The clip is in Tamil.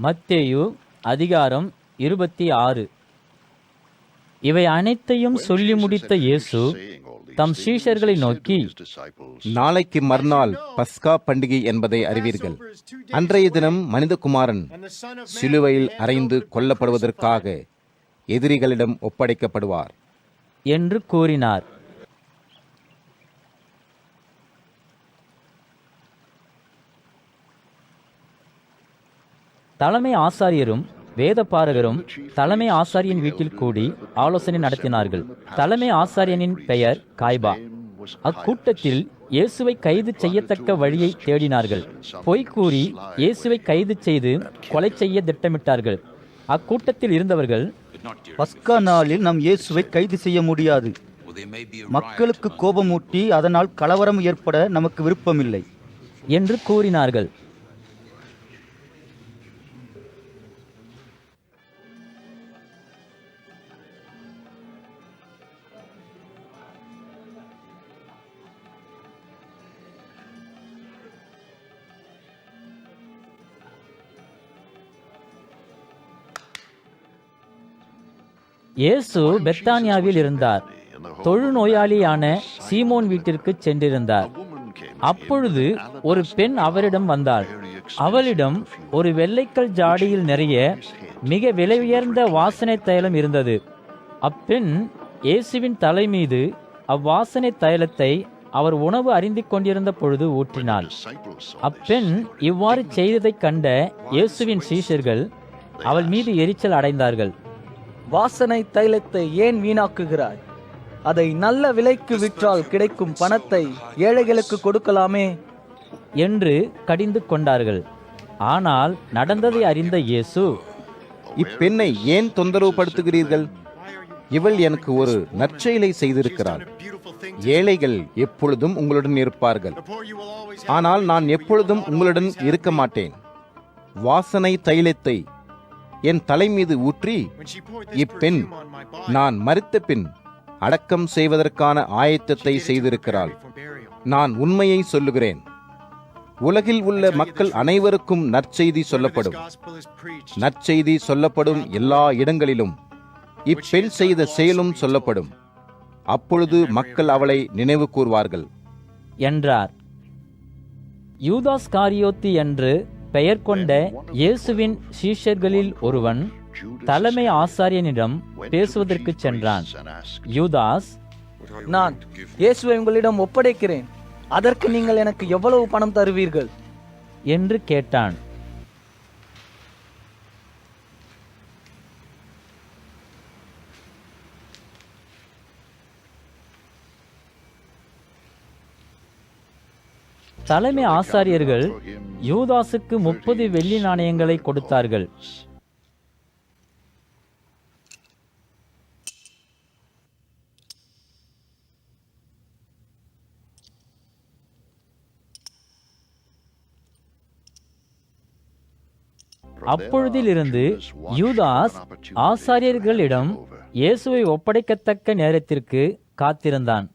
மத்தேயு அதிகாரம் 26. இவை அனைத்தையும் சொல்லி முடித்த இயேசு தம் சீஷர்களை நோக்கி, நாளைக்கு மறுநாள் பஸ்கா பண்டிகை என்பதை அறிவீர்கள். அன்றைய தினம் மனிதகுமாரன் சிலுவையில் அறைந்து கொல்லப்படுவதற்காக எதிரிகளிடம் ஒப்படைக்கப்படுவார் என்று கூறினார். தலைமை ஆசாரியரும் வேதபாரகரும் தலைமை ஆசாரியன் வீட்டில் கூடி ஆலோசனை நடத்தினார்கள். தலைமை ஆசாரியனின் பெயர் காய்பா. அக்கூட்டத்தில் இயேசுவை கைது செய்யத்தக்க வழியை தேடினார்கள். பொய் கூறி இயேசுவை கைது செய்து கொலை செய்ய திட்டமிட்டார்கள். அக்கூட்டத்தில் இருந்தவர்கள், பஸ்கா நாளில் நாம் இயேசுவை கைது செய்ய முடியாது. மக்களுக்கு கோபமூட்டி அதனால் கலவரம் ஏற்பட நமக்கு விருப்பமில்லை என்று கூறினார்கள். இயேசு பெத்தானியாவில் இருந்தார். தொழுநோயாளியான சீமோன் வீட்டிற்கு சென்றிருந்தார். அப்பொழுது ஒரு பெண் அவரிடம் வந்தாள். அவளிடம் ஒரு வெள்ளைக்கல் ஜாடியில் நிறைய மிக விலை உயர்ந்த வாசனை தைலம் இருந்தது. அப்பெண் இயேசுவின் தலை மீது அவ்வாசனை தைலத்தை அவர் உணவு அருந்திக் கொண்டிருந்த பொழுது ஊற்றினாள். அப்பெண் இவ்வாறு செய்ததைக் கண்ட இயேசுவின் சீஷர்கள் அவள் மீது எரிச்சல் அடைந்தார்கள். வாசனை தைலத்தை ஏன் வீணாக்குகிறாய்? அதை நல்ல விலைக்கு விற்றால் கிடைக்கும் பணத்தை ஏழைகளுக்கு கொடுக்கலாமே என்று கடிந்து கொண்டார்கள். ஆனால் நடந்ததை அறிந்த இயேசு, இப்பெண்ணை ஏன் தொந்தரவு படுத்துகிறீர்கள்? இவள் எனக்கு ஒரு நற்செயலை செய்திருக்கிறாள். ஏழைகள் எப்பொழுதும் உங்களுடன் இருப்பார்கள், ஆனால் நான் எப்பொழுதும் உங்களுடன் இருக்க மாட்டேன். வாசனை தைலத்தை என் தலை மீது ஊற்றி இப்பெண் நான் மரித்த பின் அடக்கம் செய்வதற்கான ஆயத்தத்தை செய்திருக்கிறாள். நான் உண்மையை சொல்லுகிறேன், உலகில் உள்ள மக்கள் அனைவருக்கும் நற்செய்தி சொல்லப்படும். நற்செய்தி சொல்லப்படும் எல்லா இடங்களிலும் இப்பெண் செய்த செயலும் சொல்லப்படும். அப்பொழுது மக்கள் அவளை நினைவு கூர்வார்கள் என்றார். யூதாஸ் காரியோத்தி என்று பெயர் கொண்ட இயேசுவின் சீஷர்களில் ஒருவன் தலைமை ஆசாரியனிடம் பேசுவதற்கு சென்றான். யூதாஸ், நான் இயேசுவை உங்களிடம் ஒப்படைக்கிறேன், அதற்கு நீங்கள் எனக்கு எவ்வளவு பணம் தருவீர்கள் என்று கேட்டான். தலைமை ஆசாரியர்கள் யூதாசுக்கு 30 வெள்ளி நாணயங்களை கொடுத்தார்கள். அப்பொழுதிலிருந்து யூதாஸ் ஆசாரியர்களிடம் இயேசுவை ஒப்படைக்கத்தக்க நேரத்திற்கு காத்திருந்தான்.